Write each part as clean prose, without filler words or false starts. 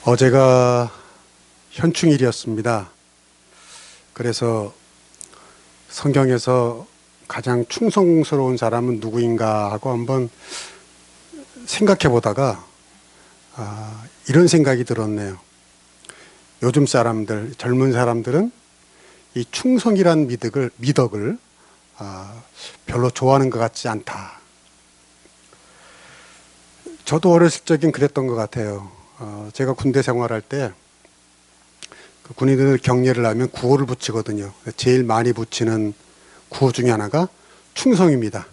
어제가 현충일이었습니다. 그래서 성경에서 가장 충성스러운 사람은 누구인가 하고 한번 생각해 보다가 이런 생각이 들었네요. 요즘 사람들, 젊은 사람들은 이 충성이란 미덕을 별로 좋아하는 것 같지 않다. 저도 어렸을 적엔 그랬던 것 같아요. 제가 군대 생활할 때 그 군인들 경례를 하면 구호를 붙이거든요. 제일 많이 붙이는 구호 중에 하나가 충성입니다.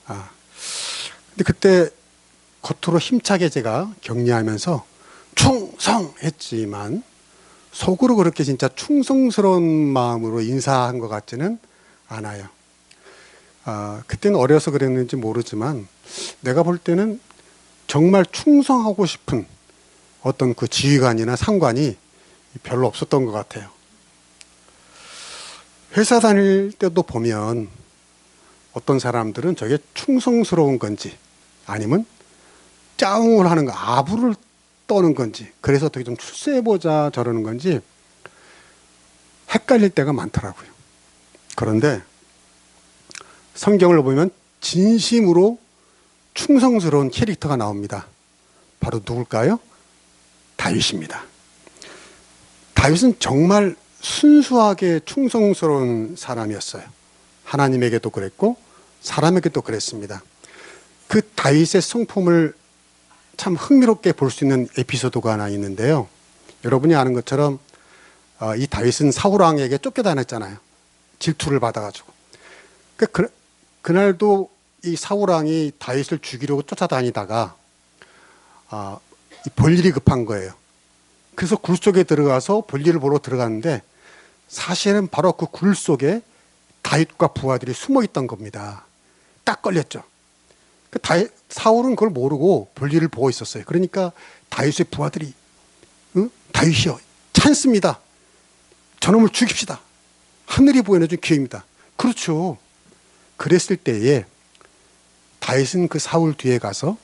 근데 그때 겉으로 힘차게 제가 경례하면서 충성했지만 속으로 그렇게 진짜 충성스러운 마음으로 인사한 것 같지는 않아요. 그때는 어려서 그랬는지 모르지만 내가 볼 때는 정말 충성하고 싶은 어떤 그 지휘관이나 상관이 별로 없었던 것 같아요. 회사 다닐 때도 보면 어떤 사람들은 저게 충성스러운 건지 아니면 짜웅을 하는 거, 아부를 떠는 건지, 그래서 어떻게 좀 출세해보자 저러는 건지 헷갈릴 때가 많더라고요. 그런데 성경을 보면 진심으로 충성스러운 캐릭터가 나옵니다. 바로 누굴까요? 다윗입니다. 다윗은 정말 순수하게 충성스러운 사람이었어요. 하나님에게도 그랬고 사람에게도 그랬습니다. 그 다윗의 성품을 참 흥미롭게 볼 수 있는 에피소드가 하나 있는데요. 여러분이 아는 것처럼 이 다윗은 사울 왕에게 쫓겨다녔잖아요. 질투를 받아가지고. 그날도 이 사울 왕이 다윗을 죽이려고 쫓아다니다가 볼일이 급한 거예요. 그래서 굴 속에 들어가서 볼일을 보러 들어갔는데 사실은 바로 그 굴 속에 다윗과 부하들이 숨어 있던 겁니다. 딱 걸렸죠. 사울은 그걸 모르고 볼일을 보고 있었어요. 그러니까 다윗의 부하들이 다윗이여 찬스입니다. 저놈을 죽입시다. 하늘이 보여준 기회입니다. 그렇죠. 그랬을 때에 다윗은 그 사울 뒤에 가서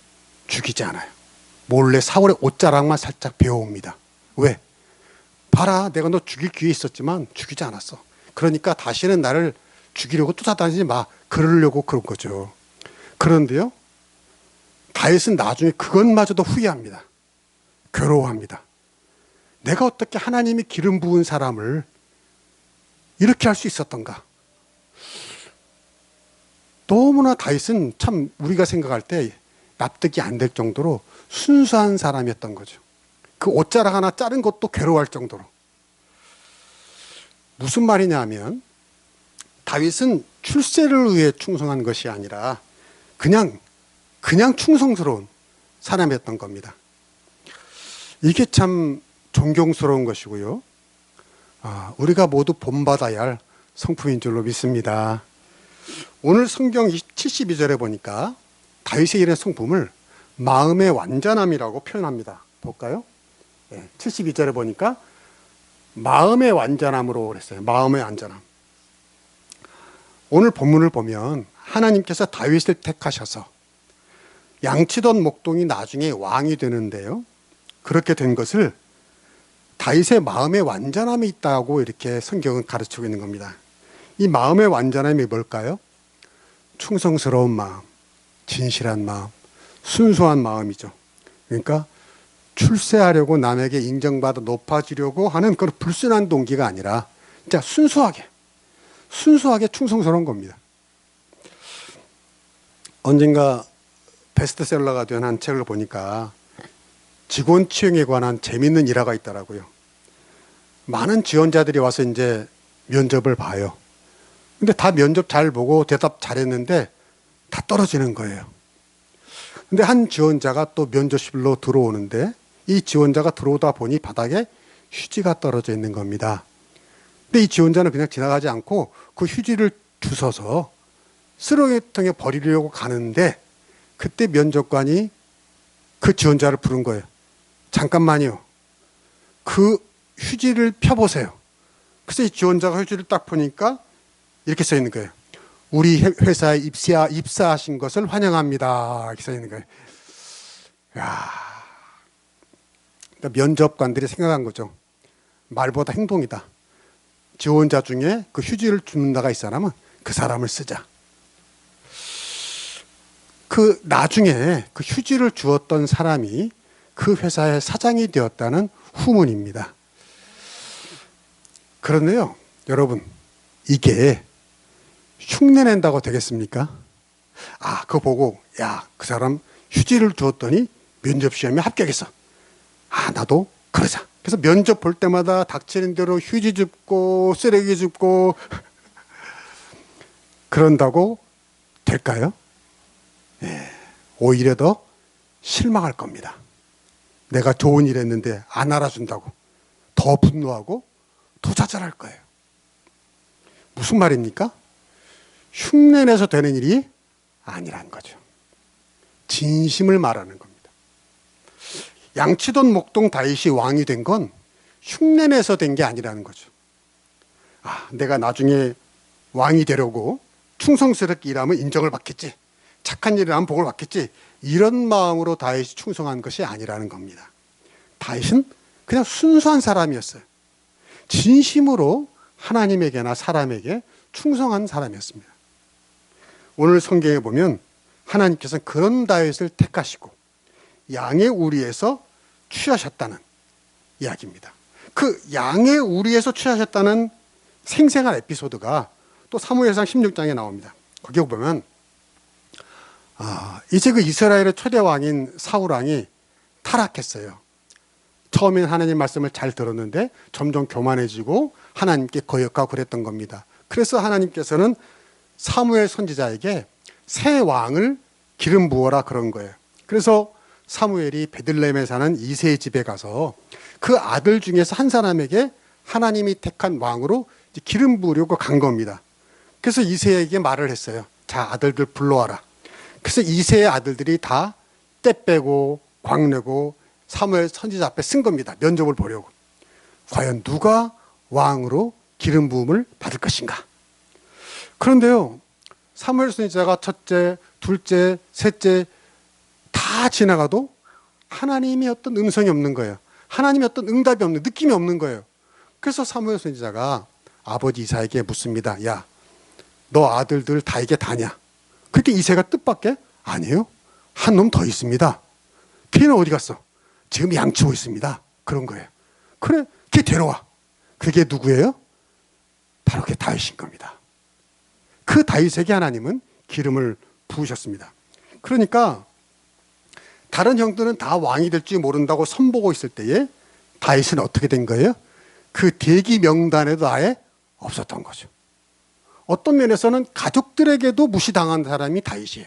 죽이지 않아요. 몰래 사울의 옷자락만 살짝 베어옵니다. 왜? 봐라, 내가 너 죽일 기회 있었지만 죽이지 않았어. 그러니까 다시는 나를 죽이려고 쫓아다니지 마. 그러려고 그런 거죠. 그런데요, 다윗은 나중에 그것마저도 후회합니다. 괴로워합니다. 내가 어떻게 하나님이 기름 부은 사람을 이렇게 할 수 있었던가. 너무나 다윗은 참 우리가 생각할 때 납득이 안 될 정도로 순수한 사람이었던 거죠. 그 옷자락 하나 자른 것도 괴로워할 정도로. 무슨 말이냐면 다윗은 출세를 위해 충성한 것이 아니라 그냥 충성스러운 사람이었던 겁니다. 이게 참 존경스러운 것이고요. 우리가 모두 본받아야 할 성품인 줄로 믿습니다. 오늘 성경 72절에 보니까 다윗의 이런 성품을 마음의 완전함이라고 표현합니다. 볼까요? 72절에 보니까 마음의 완전함으로 그랬어요. 마음의 완전함. 오늘 본문을 보면 하나님께서 다윗을 택하셔서 양치던 목동이 나중에 왕이 되는데요. 그렇게 된 것을 다윗의 마음의 완전함이 있다고 이렇게 성경은 가르치고 있는 겁니다. 이 마음의 완전함이 뭘까요? 충성스러운 마음, 진실한 마음, 순수한 마음이죠. 그러니까 출세하려고 남에게 인정받아 높아지려고 하는 그런 불순한 동기가 아니라 진짜 순수하게 충성스러운 겁니다. 언젠가 베스트셀러가 된 한 책을 보니까 직원 채용에 관한 재밌는 일화가 있더라고요. 많은 지원자들이 와서 이제 면접을 봐요. 근데 다 면접 잘 보고 대답 잘했는데 다 떨어지는 거예요. 근데 한 지원자가 또 면접실로 들어오는데 이 지원자가 들어오다 보니 바닥에 휴지가 떨어져 있는 겁니다. 근데 이 지원자는 그냥 지나가지 않고 그 휴지를 주워서 쓰레기통에 버리려고 가는데 그때 면접관이 그 지원자를 부른 거예요. 잠깐만요. 그 휴지를 펴보세요. 그래서 이 지원자가 휴지를 딱 보니까 이렇게 써 있는 거예요. 우리 회사에 입사하신 것을 환영합니다. 이렇게 써 있는 거예요. 야, 그러니까 면접관들이 생각한 거죠. 말보다 행동이다. 지원자 중에 그 휴지를 주는 자가 있으라면 그 사람을 쓰자. 그 나중에 그 휴지를 주었던 사람이 그 회사의 사장이 되었다는 후문입니다. 그런데요, 여러분, 이게 흉내낸다고 되겠습니까? 아, 그거 보고, 야, 그 사람 휴지를 주었더니 면접시험에 합격했어. 아, 나도 그러자. 그래서 면접 볼 때마다 닥치는 대로 휴지 줍고 쓰레기 줍고 그런다고 될까요? 예, 오히려 더 실망할 겁니다. 내가 좋은 일 했는데 안 알아준다고 더 분노하고 더 좌절할 거예요. 무슨 말입니까? 흉내내서 되는 일이 아니란 거죠. 진심을 말하는 겁니다. 양치돈 목동 다윗이 왕이 된 건 흉내내서 된 게 아니라는 거죠. 아, 내가 나중에 왕이 되려고 충성스럽게 일하면 인정을 받겠지. 착한 일을 하면 복을 받겠지. 이런 마음으로 다윗이 충성한 것이 아니라는 겁니다. 다윗은 그냥 순수한 사람이었어요. 진심으로 하나님에게나 사람에게 충성한 사람이었습니다. 오늘 성경에 보면 하나님께서는 그런 다윗을 택하시고 양의 우리에서 취하셨다는 이야기입니다. 그 양의 우리에서 취하셨다는 생생한 에피소드가 또 사무엘상 16장에 나옵니다. 거기 보면 이제 그 이스라엘의 초대 왕인 사울 왕이 타락했어요. 처음엔 하나님 말씀을 잘 들었는데 점점 교만해지고 하나님께 거역하고 그랬던 겁니다. 그래서 하나님께서는 사무엘 선지자에게 새 왕을 기름 부어라 그런 거예요. 그래서 사무엘이 베들레헴에 사는 이새의 집에 가서 그 아들 중에서 한 사람에게 하나님이 택한 왕으로 기름 부으려고 간 겁니다. 그래서 이새에게 말을 했어요. 자, 아들들 불러와라. 그래서 이새의 아들들이 다 떼 빼고 광내고 사무엘 선지자 앞에 쓴 겁니다. 면접을 보려고. 과연 누가 왕으로 기름 부음을 받을 것인가? 그런데요, 사무엘 선지자가 첫째, 둘째, 셋째 다 지나가도 하나님의 어떤 음성이 없는 거예요. 하나님의 어떤 응답이 없는, 느낌이 없는 거예요. 그래서 사무엘 선지자가 아버지 이사에게 묻습니다. 야, 너 아들들 다 이게 다냐? 그때 이새가 뜻밖의 아니에요. 한 놈 더 있습니다. 걔는 어디 갔어? 지금 양치고 있습니다. 그런 거예요. 그래, 걔 데려와. 그게 누구예요? 바로 그게 다윗인 겁니다. 그 다윗에게 하나님은 기름을 부으셨습니다. 그러니까 다른 형들은 다 왕이 될지 모른다고 선보고 있을 때에 다윗은 어떻게 된 거예요? 그 대기 명단에도 아예 없었던 거죠. 어떤 면에서는 가족들에게도 무시당한 사람이 다윗이에요.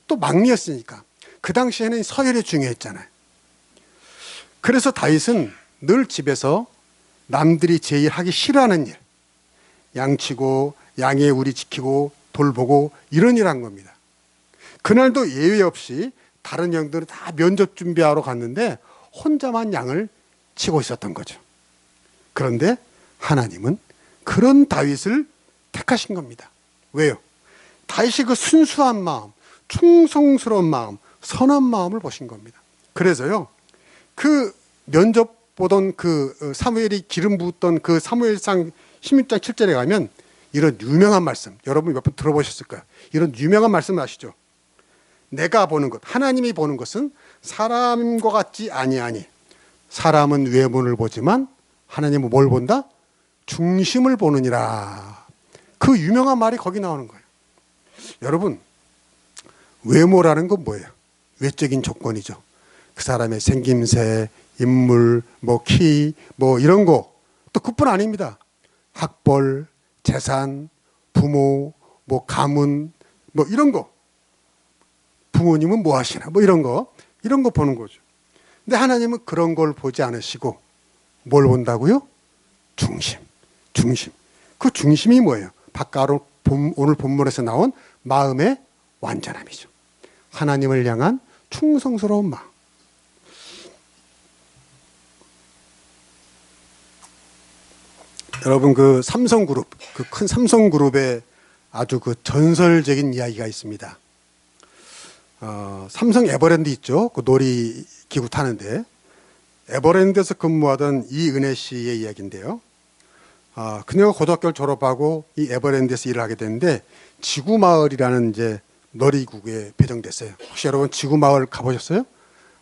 또 막내였으니까. 그 당시에는 서열이 중요했잖아요. 그래서 다윗은 늘 집에서 남들이 제일 하기 싫어하는 일, 양치고 양의 우리 지키고 돌보고 이런 일 한 겁니다. 그날도 예외 없이 다른 형들은 다 면접 준비하러 갔는데 혼자만 양을 치고 있었던 거죠. 그런데 하나님은 그런 다윗을 택하신 겁니다. 왜요? 다윗이 그 순수한 마음, 충성스러운 마음, 선한 마음을 보신 겁니다. 그래서요, 그 면접 보던 그 사무엘이 기름 부었던 그 사무엘상 16장 7절에 가면 이런 유명한 말씀, 여러분 몇 번 들어보셨을 거예요. 이런 유명한 말씀을 아시죠? 내가 보는 것, 하나님이 보는 것은 사람과 같지 아니하니 사람은 외모를 보지만 하나님은 뭘 본다? 중심을 보느니라. 그 유명한 말이 거기 나오는 거예요. 여러분, 외모라는 건 뭐예요? 외적인 조건이죠. 그 사람의 생김새, 인물, 뭐 키, 뭐 이런 거. 또 그뿐 아닙니다. 학벌, 재산, 부모, 뭐 가문, 뭐 이런 거. 부모님은 뭐 하시나? 뭐 이런 거 보는 거죠. 근데 하나님은 그런 걸 보지 않으시고 뭘 본다고요? 중심. 그 중심이 뭐예요? 바깥으로 오늘 본문에서 나온 마음의 완전함이죠. 하나님을 향한 충성스러운 마음. 여러분, 그 삼성그룹, 그 큰 삼성그룹의 아주 그 전설적인 이야기가 있습니다. 삼성 에버랜드 있죠? 그 놀이기구 타는데 에버랜드에서 근무하던 이은혜 씨의 이야기인데요. 그녀가 고등학교를 졸업하고 이 에버랜드에서 일을 하게 됐는데 지구마을이라는 이제 놀이국에 배정됐어요. 혹시 여러분 지구마을 가보셨어요?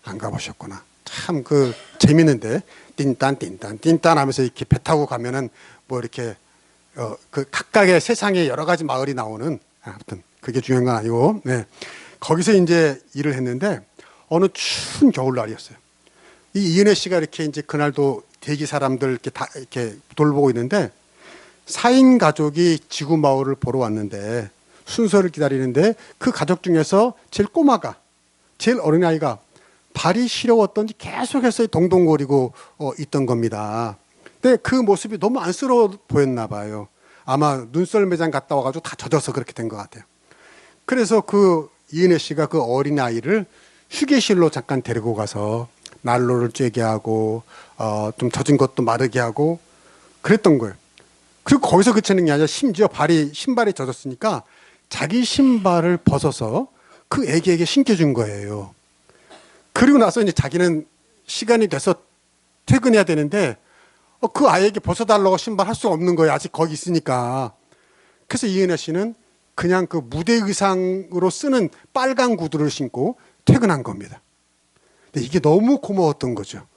안 가보셨구나. 참 그 재밌는데 띵딴 띵딴 띵딴 하면서 이렇게 배 타고 가면은 뭐 이렇게 그 각각의 세상에 여러 가지 마을이 나오는, 아무튼 그게 중요한 건 아니고, 네. 거기서 이제 일을 했는데 어느 추운 겨울날이었어요. 이 이은혜 씨가 이렇게 이제 그날도 대기 사람들 이렇게 다 이렇게 돌보고 있는데 4인 가족이 지구 마을을 보러 왔는데 순서를 기다리는데 그 가족 중에서 제일 꼬마가, 제일 어린아이가 발이 시려웠던지 계속해서 동동거리고 있던 겁니다. 근데 그 모습이 너무 안쓰러워 보였나 봐요. 아마 눈썰 매장 갔다 와가지고 다 젖어서 그렇게 된 것 같아요. 그래서 그 이은혜 씨가 그 어린아이를 휴게실로 잠깐 데리고 가서 난로를 쬐게 하고 좀 젖은 것도 마르게 하고 그랬던 거예요. 그리고 거기서 그치는 게 아니라 심지어 신발이 젖었으니까 자기 신발을 벗어서 그 애기에게 신겨준 거예요. 그리고 나서 이제 자기는 시간이 돼서 퇴근해야 되는데 그 아이에게 벗어달라고 신발 할 수 없는 거예요. 아직 거기 있으니까. 그래서 이은혜 씨는 그냥 그 무대 의상으로 쓰는 빨간 구두를 신고 퇴근한 겁니다. 근데 이게 너무 고마웠던 거죠.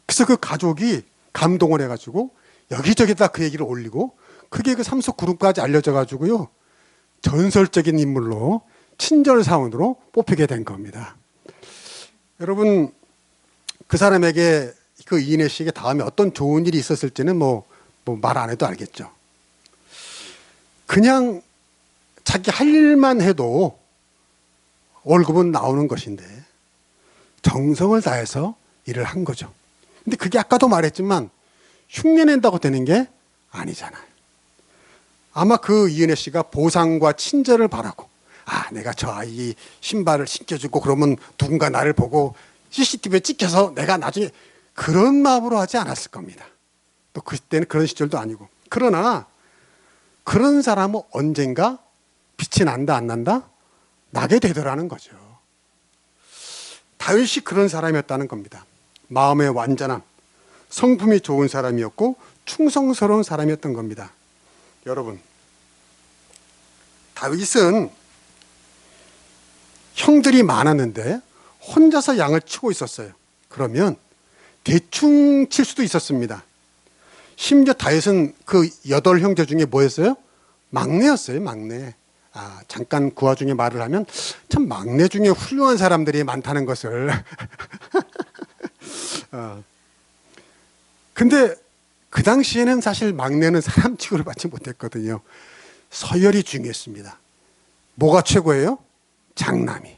그래서 그 가족이 감동을 해가지고 여기저기다 그 얘기를 올리고 그게 그 삼속 그룹까지 알려져가지고요. 전설적인 인물로 친절 사원으로 뽑히게 된 겁니다. 여러분, 그 사람에게, 그 이은혜 씨에게 다음에 어떤 좋은 일이 있었을지는 뭐 말 안 해도 알겠죠. 그냥 자기 할 일만 해도 월급은 나오는 것인데 정성을 다해서 일을 한 거죠. 근데 그게 아까도 말했지만 흉내낸다고 되는 게 아니잖아요. 아마 그 이은혜 씨가 보상과 친절을 바라고, 내가 저 아이 신발을 신겨주고 그러면 누군가 나를 보고 CCTV에 찍혀서 내가 나중에, 그런 마음으로 하지 않았을 겁니다. 또 그때는 그런 시절도 아니고. 그러나 그런 사람은 언젠가 빛이 난다 안 난다? 나게 되더라는 거죠. 다윗이 그런 사람이었다는 겁니다. 마음의 완전함, 성품이 좋은 사람이었고 충성스러운 사람이었던 겁니다. 여러분, 다윗은 형들이 많았는데 혼자서 양을 치고 있었어요. 그러면 대충 칠 수도 있었습니다. 심지어 다윗은 그 8형제 중에 뭐였어요? 막내였어요, 막내. 잠깐 그 와중에 말을 하면 참 막내 중에 훌륭한 사람들이 많다는 것을. 근데 그 당시에는 사실 막내는 사람 취급을 받지 못했거든요. 서열이 중요했습니다. 뭐가 최고예요? 장남이.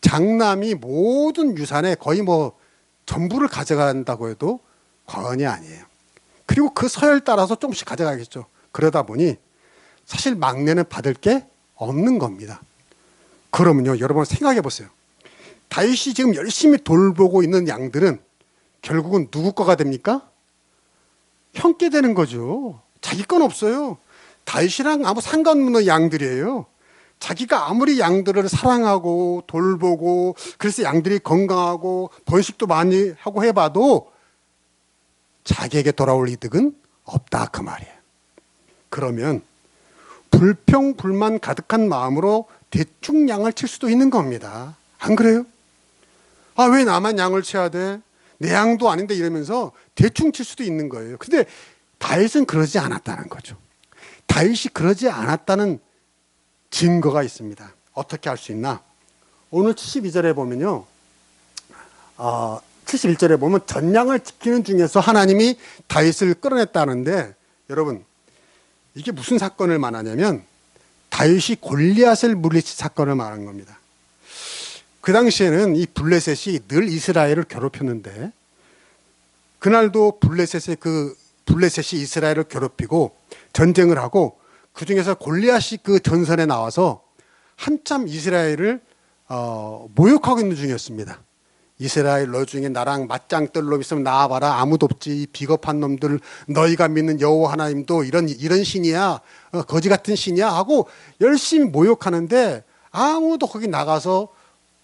장남이 모든 유산의 거의 뭐 전부를 가져간다고 해도 과언이 아니에요. 그리고 그 서열 따라서 조금씩 가져가겠죠. 그러다 보니 사실 막내는 받을 게 없는 겁니다. 그러면요, 여러분 생각해 보세요. 다윗이 지금 열심히 돌보고 있는 양들은 결국은 누구 거가 됩니까? 형께 되는 거죠. 자기 건 없어요. 다윗이랑 아무 상관없는 양들이에요. 자기가 아무리 양들을 사랑하고 돌보고 그래서 양들이 건강하고 번식도 많이 하고 해봐도 자기에게 돌아올 이득은 없다, 그 말이에요. 그러면 불평불만 가득한 마음으로 대충 양을 칠 수도 있는 겁니다. 안 그래요? 왜 나만 양을 쳐야 돼? 내 양도 아닌데 이러면서 대충 칠 수도 있는 거예요. 근데 다윗은 그러지 않았다는 거죠. 다윗이 그러지 않았다는 증거가 있습니다. 어떻게 할 수 있나? 오늘 72절에 보면요. 71절에 보면 전양을 지키는 중에서 하나님이 다윗을 끌어냈다는데, 여러분, 이게 무슨 사건을 말하냐면 다윗이 골리앗을 물리친 사건을 말하는 겁니다. 그 당시에는 이 블레셋이 늘 이스라엘을 괴롭혔는데 그날도 블레셋이 이스라엘을 괴롭히고 전쟁을 하고 그 중에서 골리앗이 그 전선에 나와서 한참 이스라엘을 모욕하고 있는 중이었습니다. 이스라엘 너 중에 나랑 맞짱 뜰 놈 있으면 나와봐라. 아무도 없지. 비겁한 놈들, 너희가 믿는 여호와 하나님도 이런 신이야. 거지 같은 신이야 하고 열심히 모욕하는데 아무도 거기 나가서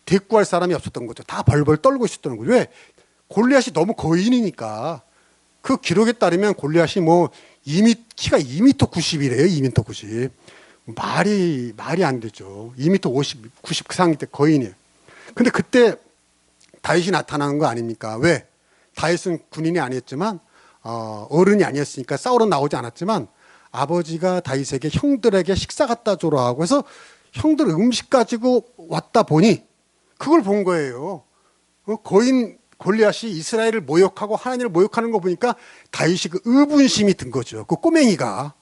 대꾸할 사람이 없었던 거죠. 다 벌벌 떨고 있었던 거죠. 왜? 골리앗이 너무 거인이니까 그 기록에 따르면 골리앗이 뭐 키가 2m 90이래요. 2m 90. 말이 안 되죠. 2m 50, 90 그 상태 거인이에요. 근데 그때 다윗이 나타나는 거 아닙니까? 왜? 다윗은 군인이 아니었지만 어른이 아니었으니까 싸우러 나오지 않았지만 아버지가 다윗에게 형들에게 식사 갖다 주라 하고 해서 형들 음식 가지고 왔다 보니 그걸 본 거예요. 거인 골리앗이 이스라엘을 모욕하고 하나님을 모욕하는 거 보니까 다윗이 그 의분심이 든 거죠. 그 꼬맹이가.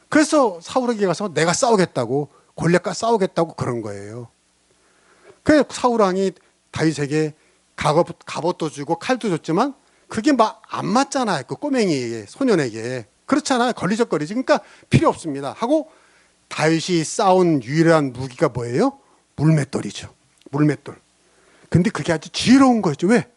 그래서 사울에게 가서 내가 싸우겠다고, 골리앗과 싸우겠다고 그런 거예요. 그래서 사울 왕이 다윗에게 갑옷도 주고 칼도 줬지만 그게 막 안 맞잖아요. 그 꼬맹이에게, 소년에게. 그렇잖아요. 걸리적거리지. 그러니까 필요 없습니다. 하고 다윗이 싸운 유일한 무기가 뭐예요? 물맷돌이죠. 물맷돌. 근데 그게 아주 지혜로운 거죠. 왜?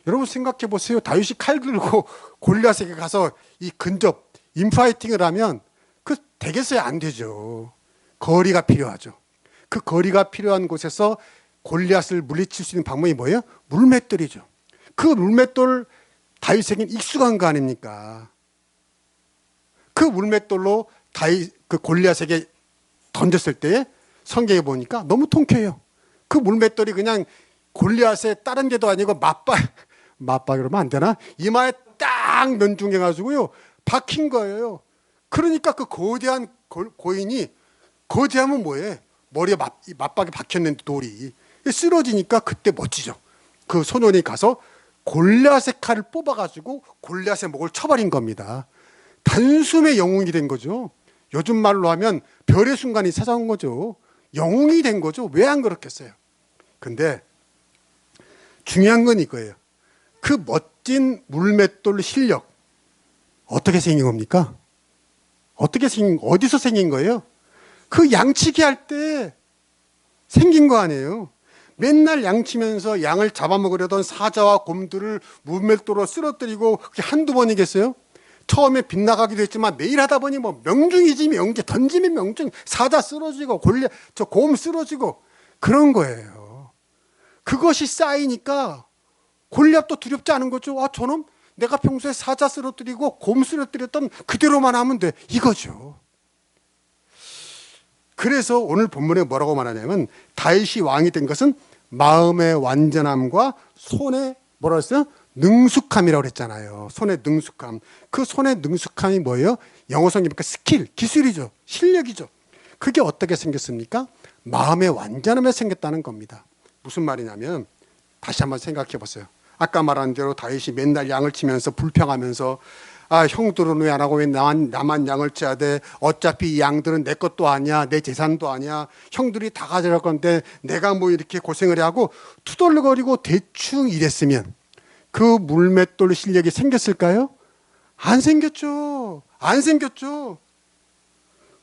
여러분 생각해 보세요. 다윗이 칼 들고 골리앗에게 가서 이 근접, 인파이팅을 하면 그 되겠어요? 안 되죠. 거리가 필요하죠. 그 거리가 필요한 곳에서 골리앗을 물리칠 수 있는 방법이 뭐예요? 물맷돌이죠. 그 물맷돌 다윗에게는 익숙한 거 아닙니까? 그 물맷돌로 그 골리앗에게 던졌을 때 성경에 보니까 너무 통쾌해요. 그 물맷돌이 그냥 골리앗의 다른 데도 아니고 맞박 이러면 안 되나? 이마에 딱 면중해가지고요 박힌 거예요. 그러니까 그 거대한 고인이 거대하면 뭐해? 머리에 맞박에 박혔는데 돌이 쓰러지니까 그때 멋지죠. 그 소년이 가서 골리앗의 칼을 뽑아가지고 골리앗의 목을 쳐버린 겁니다. 단숨에 영웅이 된 거죠. 요즘 말로 하면 별의 순간이 찾아온 거죠. 영웅이 된 거죠. 왜 안 그렇겠어요? 근데 중요한 건 이거예요. 그 멋진 물맷돌 실력 어떻게 생긴 겁니까? 어디서 생긴 거예요? 그 양치기 할 때 생긴 거 아니에요. 맨날 양치면서 양을 잡아먹으려던 사자와 곰들을 물맷돌로 쓰러뜨리고 그게 한두 번이겠어요? 처음에 빗나가기도 했지만 매일 하다 보니 뭐 명중이지 명중, 던지면 명중, 사자 쓰러지고 곰 쓰러지고 그런 거예요. 그것이 쌓이니까 골리앗도 두렵지 않은 거죠. 저놈 내가 평소에 사자 쓰러뜨리고 곰 쓰러뜨렸던 그대로만 하면 돼. 이거죠. 그래서 오늘 본문에 뭐라고 말하냐면 다윗이 왕이 된 것은 마음의 완전함과 손의 뭐라 했어요? 능숙함이라고 그랬잖아요. 손의 능숙함. 그 손의 능숙함이 뭐예요? 영어 성경이니까 스킬, 기술이죠. 실력이죠. 그게 어떻게 생겼습니까? 마음의 완전함에 생겼다는 겁니다. 무슨 말이냐면 다시 한번 생각해 보세요. 아까 말한 대로 다윗이 맨날 양을 치면서 불평하면서 형들은 왜 안 하고 왜 나만 양을 쳐야 돼? 어차피 이 양들은 내 것도 아니야. 내 재산도 아니야. 형들이 다 가져갈 건데 내가 뭐 이렇게 고생을 하고 투덜거리고 대충 이랬으면 그 물맷돌 실력이 생겼을까요? 안 생겼죠. 안 생겼죠.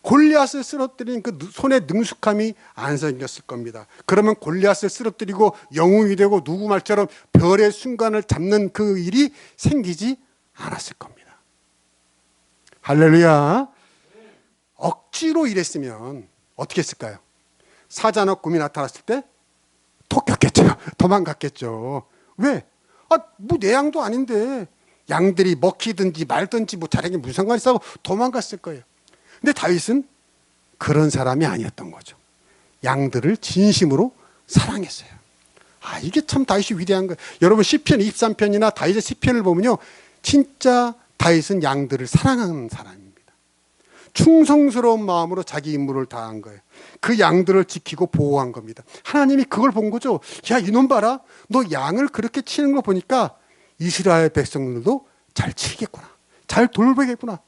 골리앗을 쓰러뜨린 그 손의 능숙함이 안 생겼을 겁니다. 그러면 골리앗을 쓰러뜨리고 영웅이 되고 누구 말처럼 별의 순간을 잡는 그 일이 생기지 않았을 겁니다. 할렐루야. 억지로 일했으면 어떻게 했을까요? 사자나 곰이 나타났을 때 토꼈겠죠. 도망갔겠죠. 왜? 뭐 내 양도 아닌데 양들이 먹히든지 말든지 뭐 자랑이 무슨 상관이 있어 하고 도망갔을 거예요. 근데 다윗은 그런 사람이 아니었던 거죠. 양들을 진심으로 사랑했어요. 이게 참 다윗이 위대한 거예요. 여러분 시편 23편이나 다윗의 시편을 보면요, 진짜 다윗은 양들을 사랑하는 사람입니다. 충성스러운 마음으로 자기 임무를 다한 거예요. 그 양들을 지키고 보호한 겁니다. 하나님이 그걸 본 거죠. 야, 이놈 봐라. 너 양을 그렇게 치는 거 보니까 이스라엘 백성들도 잘 치겠구나. 잘 돌보겠구나.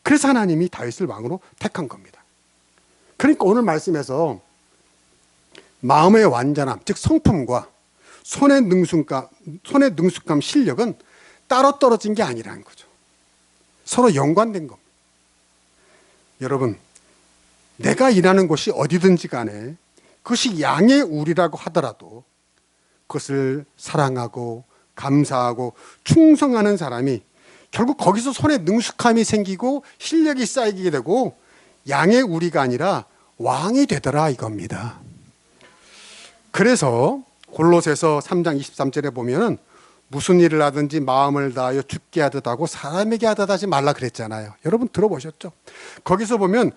그래서 하나님이 다윗을 왕으로 택한 겁니다. 그러니까 오늘 말씀에서 마음의 완전함, 즉 성품과 손의 능숙함 실력은 따로 떨어진 게 아니라는 거죠. 서로 연관된 겁니다. 여러분, 내가 일하는 곳이 어디든지 간에 그것이 양의 우리라고 하더라도 그것을 사랑하고 감사하고 충성하는 사람이 결국 거기서 손에 능숙함이 생기고 실력이 쌓이게 되고 양의 우리가 아니라 왕이 되더라 이겁니다. 그래서 골로새서 3장 23절에 보면은 무슨 일을 하든지 마음을 다하여 죽게 하듯 하고 사람에게 하듯 하지 말라 그랬잖아요. 여러분 들어보셨죠? 거기서 보면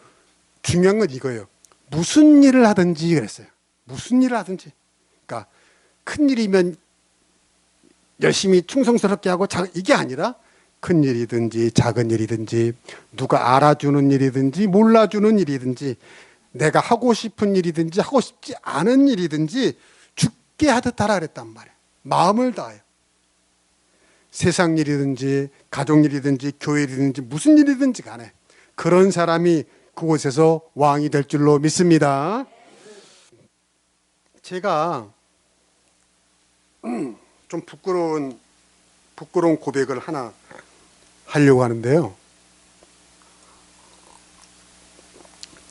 중요한 건 이거예요. 무슨 일을 하든지 그랬어요. 무슨 일을 하든지. 그러니까 큰 일이면 열심히 충성스럽게 하고 이게 아니라 큰 일이든지 작은 일이든지 누가 알아주는 일이든지 몰라주는 일이든지 내가 하고 싶은 일이든지 하고 싶지 않은 일이든지 죽게 하듯 하라 그랬단 말이에요. 마음을 다해요. 세상 일이든지 가족 일이든지 교회 일이든지 무슨 일이든지 간에 그런 사람이 그곳에서 왕이 될 줄로 믿습니다. 제가 좀 부끄러운 고백을 하나 하려고 하는데요.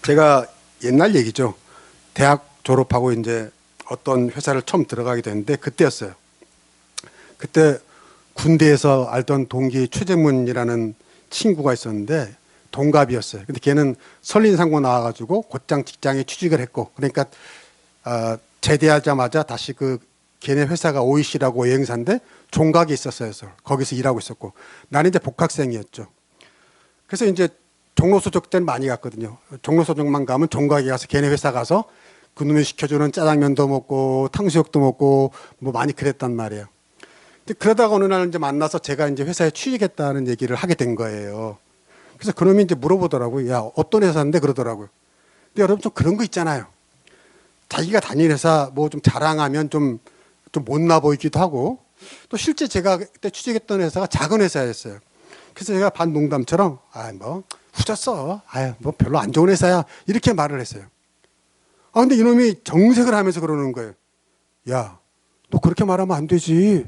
제가 옛날 얘기죠. 대학 졸업하고 이제 어떤 회사를 처음 들어가게 됐는데 그때였어요. 그때 군대에서 알던 동기 최재문이라는 친구가 있었는데 동갑이었어요. 근데 걔는 설린상고 나와가지고 곧장 직장에 취직을 했고 그러니까 제대하자마자 다시 그 걔네 회사가 OEC라고 여행사인데 종각에 있었어요. 거기서 일하고 있었고 나는 이제 복학생이었죠. 그래서 이제 종로소적 때는 많이 갔거든요. 종로소적만 가면 종각에 가서 걔네 회사 가서 그놈이 시켜주는 짜장면도 먹고 탕수육도 먹고 뭐 많이 그랬단 말이에요. 근데 그러다가 어느 날 이제 만나서 제가 이제 회사에 취직했다는 얘기를 하게 된 거예요. 그래서 그놈이 이제 물어보더라고요. 야, 어떤 회사인데 그러더라고요. 근데 여러분 좀 그런 거 있잖아요. 자기가 다니는 회사 뭐 좀 자랑하면 좀 못나 보이기도 하고 또 실제 제가 그때 취직했던 회사가 작은 회사였어요. 그래서 제가 반농담처럼 뭐 후졌어. 뭐 별로 안 좋은 회사야. 이렇게 말을 했어요. 근데 이놈이 정색을 하면서 그러는 거예요. 야, 너 그렇게 말하면 안 되지.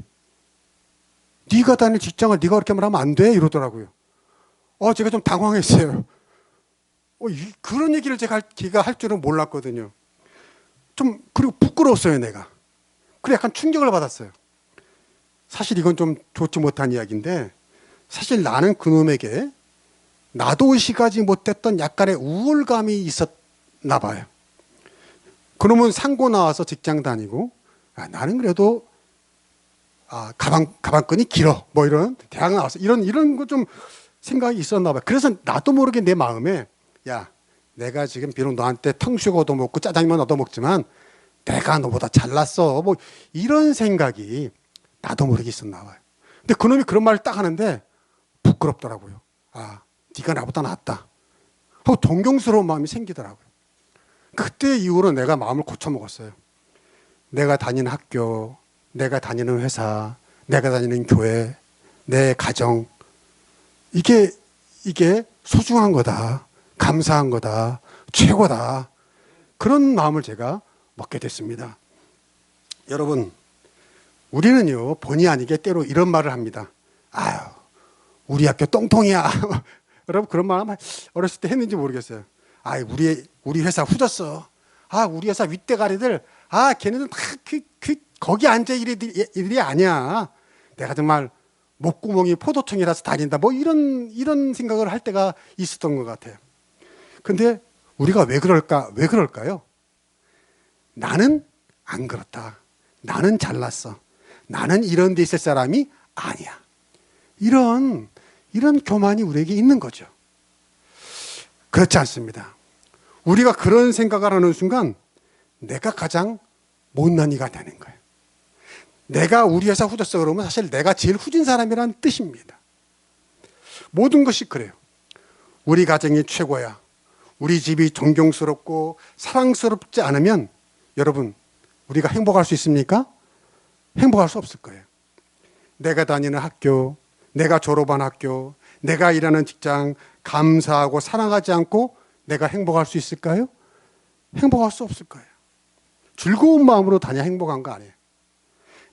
네가 다닐 직장을 네가 그렇게 말하면 안 돼. 이러더라고요. 제가 좀 당황했어요. 그런 얘기를 걔가 할 줄은 몰랐거든요. 그리고 부끄러웠어요, 내가. 그래 약간 충격을 받았어요. 사실 이건 좀 좋지 못한 이야기인데 사실 나는 그놈에게 나도 의식하지 못했던 약간의 우월감이 있었나 봐요. 그놈은 상고 나와서 직장 다니고 나는 그래도 가방끈이 길어 뭐 이런 대학 나와서 이런 거 좀 생각이 있었나 봐요. 그래서 나도 모르게 내 마음에 야, 내가 지금 비록 너한테 탕수육 얻어먹고 짜장면 얻어먹지만 내가 너보다 잘났어. 뭐 이런 생각이 나도 모르게 있었나 봐요. 근데 그놈이 그런 말을 딱 하는데 부끄럽더라고요. 네가 나보다 낫다 하고 존경스러운 마음이 생기더라고요. 그때 이후로 내가 마음을 고쳐먹었어요. 내가 다니는 학교, 내가 다니는 회사, 내가 다니는 교회, 내 가정 이게 소중한 거다. 감사한 거다. 최고다. 그런 마음을 제가 먹게 됐습니다. 여러분, 우리는요, 본의 아니게 때로 이런 말을 합니다. 우리 학교 똥통이야. 여러분, 그런 말 어렸을 때 했는지 모르겠어요. 우리 회사 후졌어. 우리 회사 윗대가리들, 걔네들 다 거기 앉아 일이 아니야. 내가 정말 목구멍이 포도청이라서 다닌다. 뭐 이런 생각을 할 때가 있었던 것 같아요. 근데 우리가 왜 그럴까요? 나는 안 그렇다. 나는 잘났어. 나는 이런 데 있을 사람이 아니야. 이런 교만이 우리에게 있는 거죠. 그렇지 않습니다. 우리가 그런 생각을 하는 순간 내가 가장 못난 이가 되는 거예요. 내가 우리 회사 후졌어 그러면 사실 내가 제일 후진 사람이라는 뜻입니다. 모든 것이 그래요. 우리 가정이 최고야. 우리 집이 존경스럽고 사랑스럽지 않으면 여러분 우리가 행복할 수 있습니까? 행복할 수 없을 거예요. 내가 다니는 학교, 내가 졸업한 학교, 내가 일하는 직장 감사하고 사랑하지 않고 내가 행복할 수 있을까요? 행복할 수 없을 거예요. 즐거운 마음으로 다녀야 행복한 거 아니에요.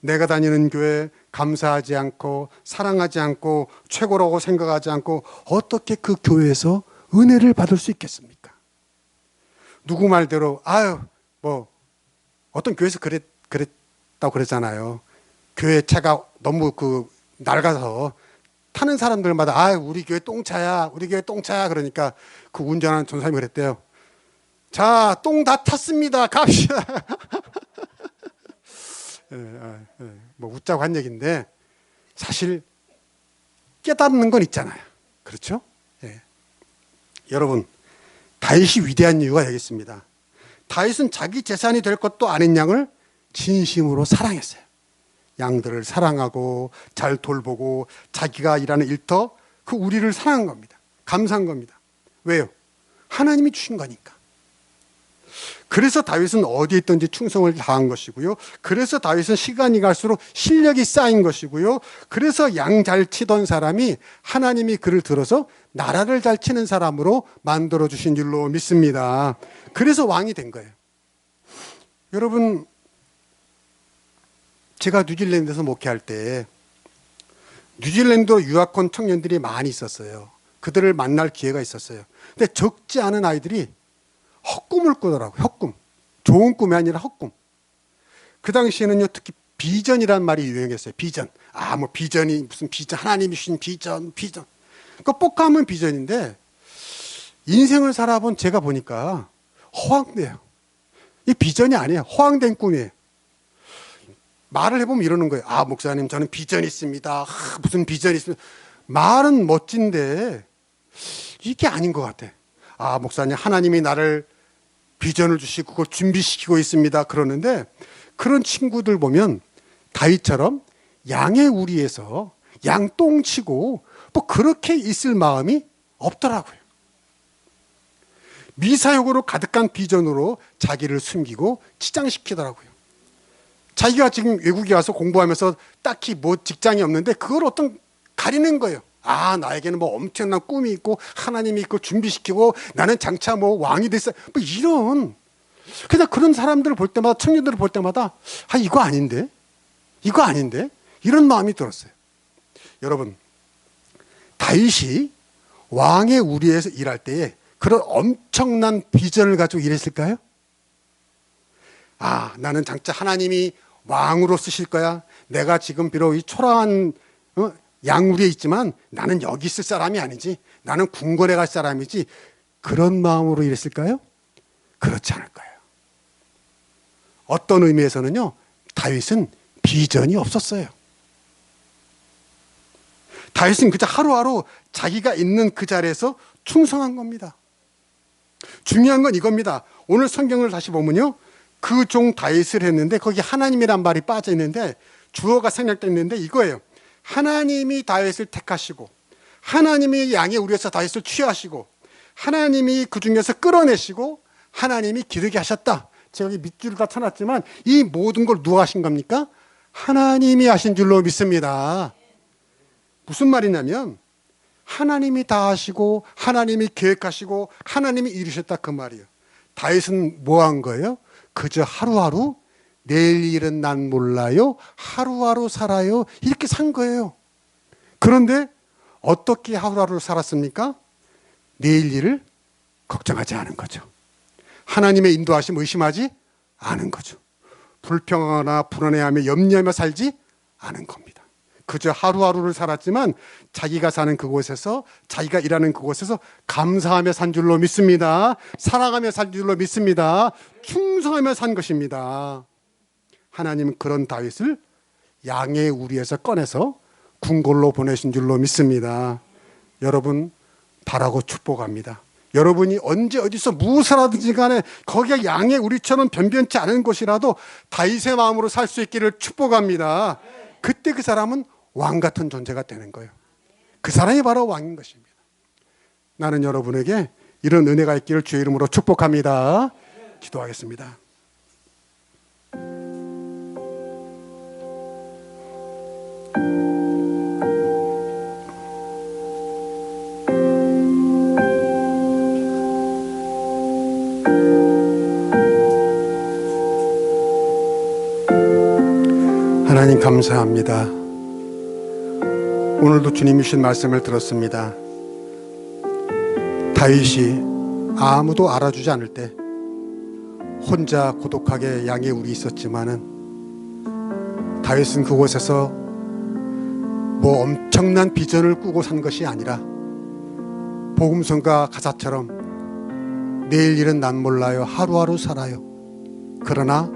내가 다니는 교회 감사하지 않고 사랑하지 않고 최고라고 생각하지 않고 어떻게 그 교회에서 은혜를 받을 수 있겠습니까? 누구 말대로 뭐 어떤 교회에서 그랬다고 그러잖아요. 교회 차가 너무 낡아서 타는 사람들마다 우리 교회 똥차야 우리 교회 똥차야 그러니까 그 운전하는 전사님이 그랬대요. 자, 똥 다 탔습니다. 갑시다. 뭐 웃자고 한 얘기인데 사실 깨닫는 건 있잖아요. 그렇죠? 예. 여러분, 다윗이 위대한 이유가 여기 있습니다. 다윗은 자기 재산이 될 것도 아닌 양을 진심으로 사랑했어요. 양들을 사랑하고 잘 돌보고 자기가 일하는 일터 그 우리를 사랑한 겁니다. 감사한 겁니다. 왜요? 하나님이 주신 거니까. 그래서 다윗은 어디에 있든지 충성을 다한 것이고요. 그래서 다윗은 시간이 갈수록 실력이 쌓인 것이고요. 그래서 양 잘 치던 사람이 하나님이 그를 들어서 나라를 잘 치는 사람으로 만들어주신 줄로 믿습니다. 그래서 왕이 된 거예요. 여러분, 제가 뉴질랜드에서 목회할 때 뉴질랜드로 유학 온 청년들이 많이 있었어요. 그들을 만날 기회가 있었어요. 근데 적지 않은 아이들이 헛꿈을 꾸더라고요. 헛꿈. 좋은 꿈이 아니라 헛꿈. 그 당시에는요, 특히 비전이란 말이 유행했어요. 비전. 뭐 비전이 무슨 비전, 하나님이 주신 비전. 그 뻑하면 비전인데 인생을 살아본 제가 보니까 허황돼요. 이 비전이 아니에요. 허황된 꿈이에요. 말을 해보면 이러는 거예요. 목사님, 저는 비전이 있습니다. 무슨 비전이 있습니다. 말은 멋진데 이게 아닌 것 같아. 목사님, 하나님이 나를 비전을 주시고 그걸 준비시키고 있습니다. 그러는데 그런 친구들 보면 다윗처럼 양의 우리에서 양똥 치고 뭐 그렇게 있을 마음이 없더라고요. 미사역으로 가득한 비전으로 자기를 숨기고 치장시키더라고요. 자기가 지금 외국에 와서 공부하면서 딱히 뭐 직장이 없는데 그걸 어떤 가리는 거예요. 나에게는 뭐 엄청난 꿈이 있고 하나님이 있고 준비시키고 나는 장차 뭐 왕이 됐어요. 뭐 이런. 그냥 그런 사람들을 볼 때마다, 청년들을 볼 때마다 이거 아닌데? 이거 아닌데? 이런 마음이 들었어요. 여러분, 다윗이 왕의 우리에서 일할 때에 그런 엄청난 비전을 가지고 일했을까요? 나는 장차 하나님이 왕으로 쓰실 거야. 내가 지금 비록 이 초라한 양우리에 있지만 나는 여기 있을 사람이 아니지. 나는 궁궐에 갈 사람이지. 그런 마음으로 일했을까요? 그렇지 않을 거예요. 어떤 의미에서는요, 다윗은 비전이 없었어요. 다윗은 그저 하루하루 자기가 있는 그 자리에서 충성한 겁니다. 중요한 건 이겁니다. 오늘 성경을 다시 보면요, 그 종 다윗을 했는데 거기 하나님이란 말이 빠져 있는데 주어가 생략되어 있는데 이거예요. 하나님이 다윗을 택하시고 하나님이 양의 우리에서 다윗을 취하시고 하나님이 그 중에서 끌어내시고 하나님이 기르게 하셨다. 제가 여기 밑줄을 다 쳐놨지만 이 모든 걸 누가 하신 겁니까? 하나님이 하신 줄로 믿습니다. 무슨 말이냐면 하나님이 다 하시고 하나님이 계획하시고 하나님이 이루셨다 그 말이에요. 다윗은 뭐 한 거예요? 그저 하루하루 내일 일은 난 몰라요. 하루하루 살아요. 이렇게 산 거예요. 그런데 어떻게 하루하루 살았습니까? 내일 일을 걱정하지 않은 거죠. 하나님의 인도하심 의심하지 않은 거죠. 불평하거나 불안해하며 염려하며 살지 않은 겁니다. 그저 하루하루를 살았지만 자기가 사는 그곳에서, 자기가 일하는 그곳에서 감사하며 산 줄로 믿습니다. 사랑하며 산 줄로 믿습니다. 충성하며 산 것입니다. 하나님은 그런 다윗을 양의 우리에서 꺼내서 궁궐로 보내신 줄로 믿습니다. 여러분, 바라고 축복합니다. 여러분이 언제 어디서 무엇을 하든지 간에 거기가 양의 우리처럼 변변치 않은 곳이라도 다윗의 마음으로 살 수 있기를 축복합니다. 그때 그 사람은 왕 같은 존재가 되는 거예요. 그 사람이 바로 왕인 것입니다. 나는 여러분에게 이런 은혜가 있기를 주의 이름으로 축복합니다. 기도하겠습니다. 하나님 감사합니다. 오늘도 주님이 주신 말씀을 들었습니다. 다윗이 아무도 알아주지 않을 때 혼자 고독하게 양의 울이 있었지만은 다윗은 그곳에서 뭐 엄청난 비전을 꾸고 산 것이 아니라 복음성가 가사처럼 내일 일은 난 몰라요. 하루하루 살아요. 그러나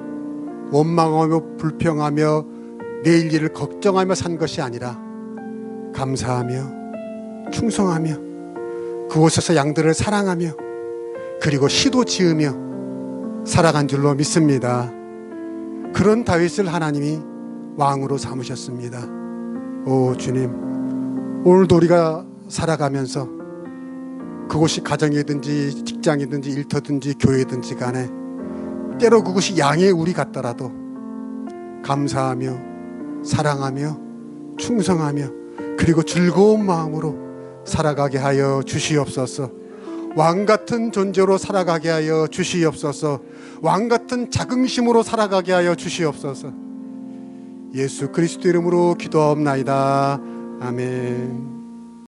원망하며 불평하며 내일 일을 걱정하며 산 것이 아니라 감사하며 충성하며 그곳에서 양들을 사랑하며 그리고 시도 지으며 살아간 줄로 믿습니다. 그런 다윗을 하나님이 왕으로 삼으셨습니다. 오 주님, 오늘도 우리가 살아가면서 그곳이 가정이든지 직장이든지 일터든지 교회든지 간에 때로 그것이 양의 우리 같더라도 감사하며 사랑하며 충성하며 그리고 즐거운 마음으로 살아가게 하여 주시옵소서. 왕같은 존재로 살아가게 하여 주시옵소서. 왕같은 자긍심으로 살아가게 하여 주시옵소서. 예수 그리스도 이름으로 기도하옵나이다. 아멘.